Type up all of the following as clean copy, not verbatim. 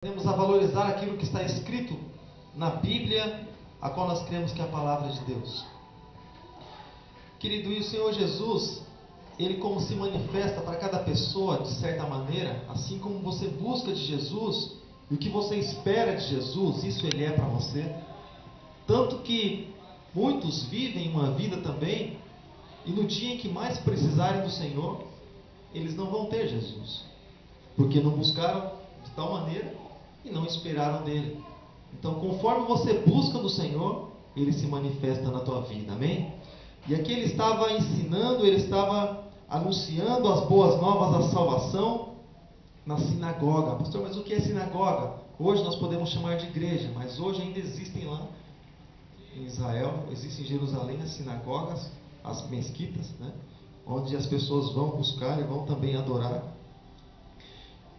Temos a valorizar aquilo que está escrito na Bíblia, a qual nós cremos que é a palavra de Deus. Querido, e o Senhor Jesus, Ele como se manifesta para cada pessoa de certa maneira, assim como você busca de Jesus, e o que você espera de Jesus, isso Ele é para você. Tanto que muitos vivem uma vida também, e no dia em que mais precisarem do Senhor, eles não vão ter Jesus, porque não buscaram de tal maneira e não esperaram dele. Então, conforme você busca do Senhor, Ele se manifesta na tua vida, amém? E aqui Ele estava ensinando, Ele estava anunciando as boas novas da salvação na sinagoga. Pastor, mas o que é sinagoga? Hoje nós podemos chamar de igreja, mas hoje ainda existem lá em Israel, existem em Jerusalém as sinagogas, as mesquitas, né? Onde as pessoas vão buscar e vão também adorar.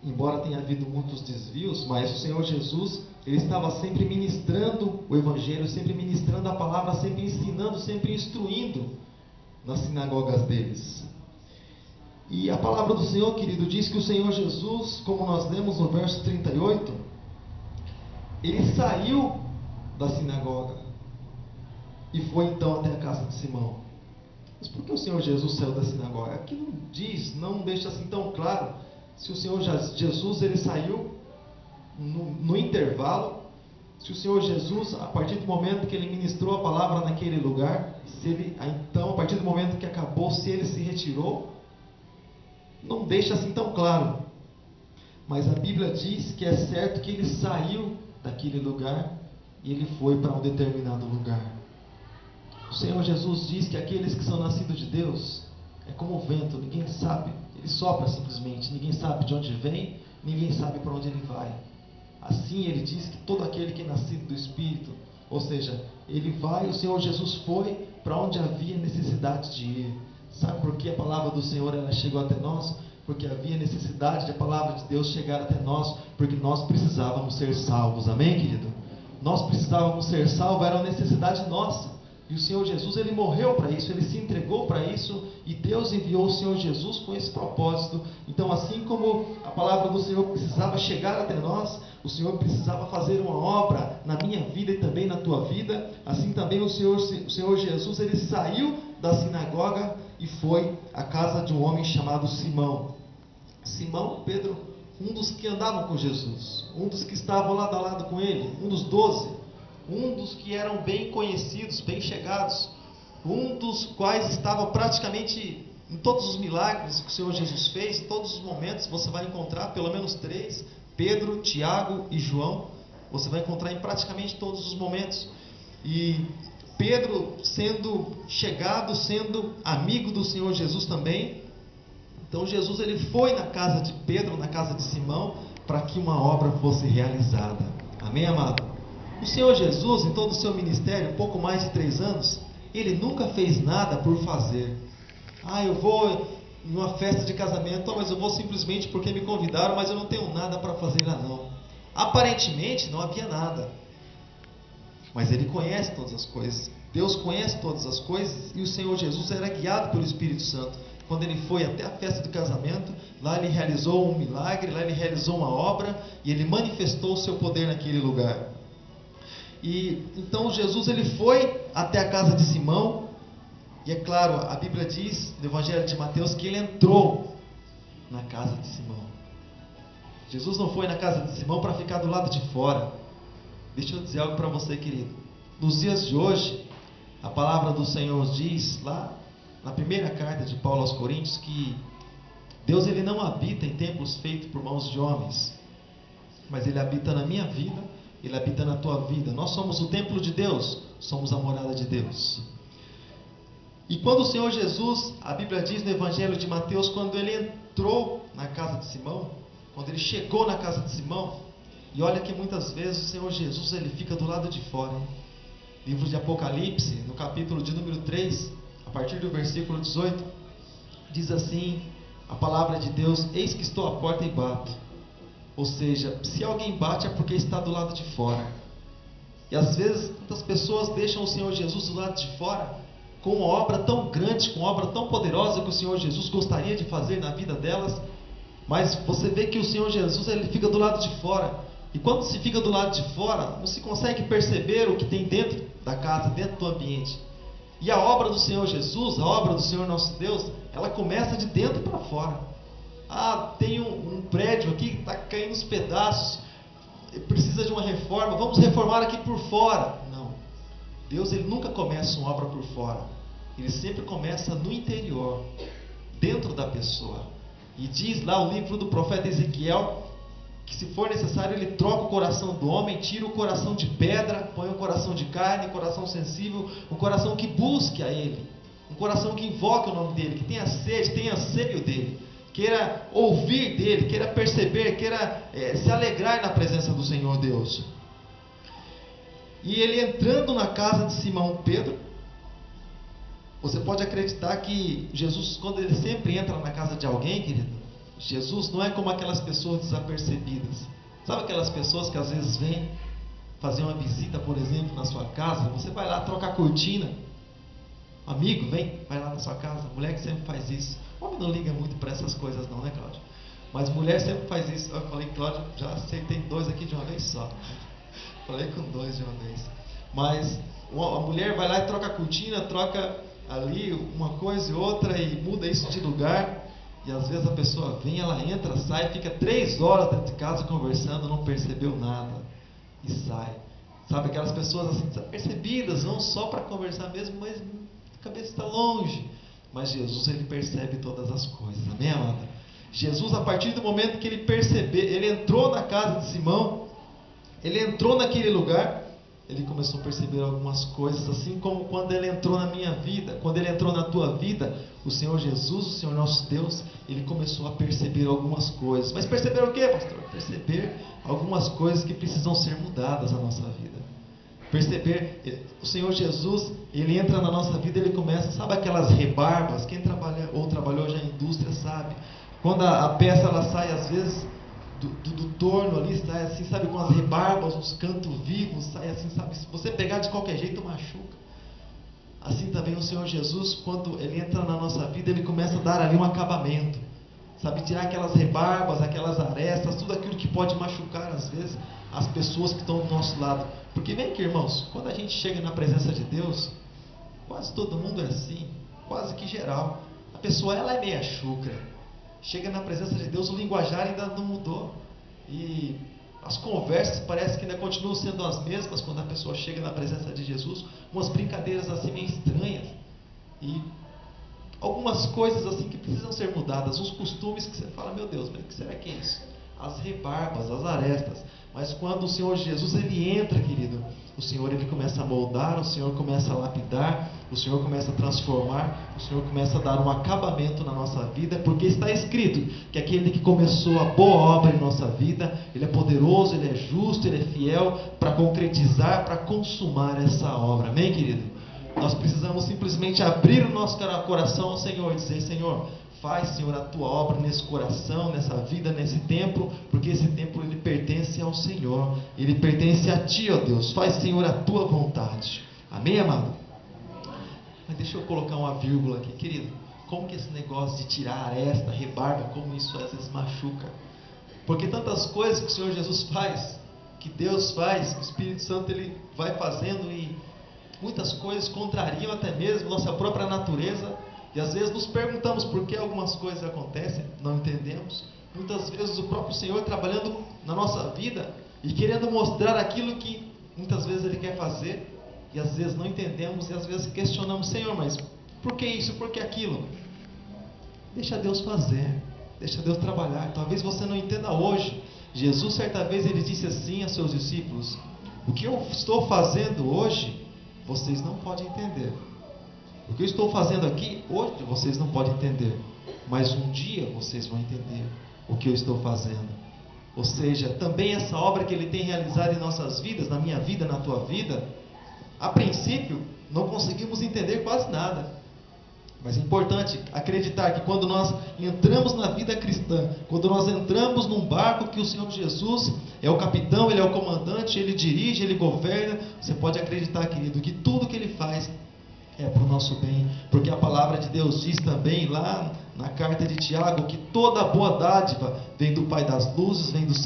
Embora tenha havido muitos desvios, mas o Senhor Jesus, Ele estava sempre ministrando o Evangelho, sempre ministrando a palavra, sempre ensinando, sempre instruindo nas sinagogas deles. E a palavra do Senhor, querido, diz que o Senhor Jesus, como nós lemos no verso 38, Ele saiu da sinagoga e foi então até a casa de Simão. Mas por que o Senhor Jesus saiu da sinagoga? Aqui não diz, não deixa assim tão claro se o Senhor Jesus ele saiu no intervalo, se o Senhor Jesus, a partir do momento que ele ministrou a palavra naquele lugar, se ele, então, a partir do momento que acabou, se ele se retirou, não deixa assim tão claro. Mas a Bíblia diz que é certo que ele saiu daquele lugar e ele foi para um determinado lugar. O Senhor Jesus diz que aqueles que são nascidos de Deus é como o vento, ninguém sabe, ele sopra simplesmente, ninguém sabe de onde vem, ninguém sabe para onde ele vai. Assim ele diz que todo aquele que é nascido do Espírito, ou seja, ele vai, o Senhor Jesus foi para onde havia necessidade de ir. Sabe por que a palavra do Senhor ela chegou até nós? Porque havia necessidade de a palavra de Deus chegar até nós, porque nós precisávamos ser salvos, amém, querido? Nós precisávamos ser salvos, era uma necessidade nossa. E o Senhor Jesus, Ele morreu para isso, Ele se entregou para isso, e Deus enviou o Senhor Jesus com esse propósito. Então, assim como a palavra do Senhor precisava chegar até nós, o Senhor precisava fazer uma obra na minha vida e também na tua vida, assim também o Senhor Jesus, Ele saiu da sinagoga e foi à casa de um homem chamado Simão. Simão, Pedro, um dos que andavam com Jesus, um dos que estavam lado a lado com Ele, um dos 12. Um dos que eram bem conhecidos, bem chegados, um dos quais estava praticamente em todos os milagres que o Senhor Jesus fez, todos os momentos você vai encontrar pelo menos 3, Pedro, Tiago e João, você vai encontrar em praticamente todos os momentos. E Pedro sendo chegado, sendo amigo do Senhor Jesus também. Então Jesus ele foi na casa de Pedro, na casa de Simão, para que uma obra fosse realizada. Amém, amado? O Senhor Jesus, em todo o seu ministério, pouco mais de 3 anos, Ele nunca fez nada por fazer. Eu vou em uma festa de casamento, mas eu vou simplesmente porque me convidaram, mas eu não tenho nada para fazer lá não. Aparentemente não havia nada. Mas Ele conhece todas as coisas. Deus conhece todas as coisas e o Senhor Jesus era guiado pelo Espírito Santo. Quando Ele foi até a festa do casamento, lá Ele realizou um milagre, lá Ele realizou uma obra e Ele manifestou o seu poder naquele lugar. E então Jesus ele foi até a casa de Simão, e é claro, a Bíblia diz no Evangelho de Mateus que ele entrou na casa de Simão. Jesus não foi na casa de Simão para ficar do lado de fora. Deixa eu dizer algo para você, querido. Nos dias de hoje, a palavra do Senhor diz lá na primeira carta de Paulo aos Coríntios que Deus ele não habita em templos feitos por mãos de homens, mas Ele habita na minha vida, Ele habita na tua vida. Nós somos o templo de Deus, somos a morada de Deus. E quando o Senhor Jesus, a Bíblia diz no Evangelho de Mateus, quando Ele entrou na casa de Simão, quando Ele chegou na casa de Simão, e olha que muitas vezes o Senhor Jesus Ele fica do lado de fora. Livro de Apocalipse, no capítulo de número 3, a partir do versículo 18, diz assim, a palavra de Deus: eis que estou à porta e bato. Ou seja, se alguém bate é porque está do lado de fora. E às vezes muitas pessoas deixam o Senhor Jesus do lado de fora com uma obra tão grande, com uma obra tão poderosa que o Senhor Jesus gostaria de fazer na vida delas. Mas você vê que o Senhor Jesus ele fica do lado de fora. E quando se fica do lado de fora, não se consegue perceber o que tem dentro da casa, dentro do ambiente. E a obra do Senhor Jesus, a obra do Senhor nosso Deus, ela começa de dentro para fora. Ah, tem um prédio aqui que está caindo os pedaços, precisa de uma reforma, vamos reformar aqui por fora. Não, Deus ele nunca começa uma obra por fora, ele sempre começa no interior, dentro da pessoa. E diz lá o livro do profeta Ezequiel, que se for necessário ele troca o coração do homem, tira o coração de pedra, põe um coração de carne, um coração sensível, um coração que busque a ele, um coração que invoque o nome dele, que tenha sede, tenha anseio dele, queira ouvir dele, queira perceber, queira se alegrar na presença do Senhor Deus. E ele entrando na casa de Simão Pedro, você pode acreditar que Jesus, quando ele sempre entra na casa de alguém, querido, Jesus não é como aquelas pessoas desapercebidas. Sabe aquelas pessoas que às vezes vêm fazer uma visita, por exemplo, na sua casa, você vai lá trocar a cortina, amigo, vem, vai lá na sua casa, mulher que sempre faz isso. Homem não liga muito para essas coisas não, né, Cláudio? Mas mulher sempre faz isso. Eu falei, Cláudio, já acertei 2 aqui de uma vez só. Falei com 2 de uma vez. Mas a mulher vai lá e troca a cortina, troca ali uma coisa e outra e muda isso de lugar. E às vezes a pessoa vem, ela entra, sai, fica 3 horas dentro de casa conversando, não percebeu nada e sai. Sabe, aquelas pessoas assim desapercebidas, vão só para conversar mesmo, mas a cabeça está longe. Mas Jesus, ele percebe todas as coisas, amém, amada? Jesus, a partir do momento que ele percebeu, ele entrou na casa de Simão, ele entrou naquele lugar, ele começou a perceber algumas coisas, assim como quando ele entrou na minha vida, quando ele entrou na tua vida, o Senhor Jesus, o Senhor nosso Deus, ele começou a perceber algumas coisas. Mas perceber o que, pastor? Perceber algumas coisas que precisam ser mudadas na nossa vida. Perceber, o Senhor Jesus, ele entra na nossa vida, ele começa, sabe aquelas rebarbas? Quem trabalha ou trabalhou já em indústria sabe. Quando a peça ela sai às vezes do torno ali, sai assim, sabe, com as rebarbas, os cantos vivos, sai assim, sabe, se você pegar de qualquer jeito machuca. Assim também o Senhor Jesus, quando ele entra na nossa vida, ele começa a dar ali um acabamento, sabe, tirar aquelas rebarbas, aquelas arestas, tudo aquilo que pode machucar às vezes as pessoas que estão do nosso lado. Porque vem aqui, irmãos, quando a gente chega na presença de Deus, quase todo mundo é assim, quase que geral. A pessoa, ela é meia chucra. Chega na presença de Deus, o linguajar ainda não mudou. E as conversas parece que ainda continuam sendo as mesmas quando a pessoa chega na presença de Jesus. Umas brincadeiras assim meio estranhas. E algumas coisas assim que precisam ser mudadas. Uns costumes que você fala, meu Deus, mas o que será que é isso? As rebarbas, as arestas. Mas quando o Senhor Jesus, ele entra, querido, o Senhor, ele começa a moldar, o Senhor começa a lapidar, o Senhor começa a transformar, o Senhor começa a dar um acabamento na nossa vida, porque está escrito que aquele que começou a boa obra em nossa vida, ele é poderoso, ele é justo, ele é fiel para concretizar, para consumar essa obra. Amém, querido? Nós precisamos simplesmente abrir o nosso coração ao Senhor e dizer, Senhor, faz, Senhor, a tua obra nesse coração, nessa vida, nesse templo, porque esse templo ele pertence ao Senhor, ele pertence a ti, ó Deus. Faz, Senhor, a tua vontade. Amém, amado? Mas deixa eu colocar uma vírgula aqui, querido. Como que esse negócio de tirar aresta, rebarba, como isso às vezes machuca? Porque tantas coisas que o Senhor Jesus faz, que Deus faz, que o Espírito Santo ele vai fazendo, e muitas coisas contrariam até mesmo nossa própria natureza. E às vezes nos perguntamos por que algumas coisas acontecem, não entendemos. Muitas vezes o próprio Senhor trabalhando na nossa vida e querendo mostrar aquilo que muitas vezes Ele quer fazer, e às vezes não entendemos e às vezes questionamos, Senhor, mas por que isso, por que aquilo? Deixa Deus fazer, deixa Deus trabalhar. Talvez você não entenda hoje. Jesus certa vez ele disse assim a seus discípulos, o que eu estou fazendo hoje, vocês não podem entender. O que eu estou fazendo aqui, hoje vocês não podem entender, mas um dia vocês vão entender o que eu estou fazendo. Ou seja, também essa obra que Ele tem realizado em nossas vidas, na minha vida, na tua vida, a princípio, não conseguimos entender quase nada. Mas é importante acreditar que quando nós entramos na vida cristã, quando nós entramos num barco que o Senhor Jesus é o capitão, Ele é o comandante, Ele dirige, Ele governa, você pode acreditar, querido, que tudo que Ele faz é para o nosso bem, porque a palavra de Deus diz também lá na carta de Tiago que toda boa dádiva vem do Pai das luzes, vem do Senhor.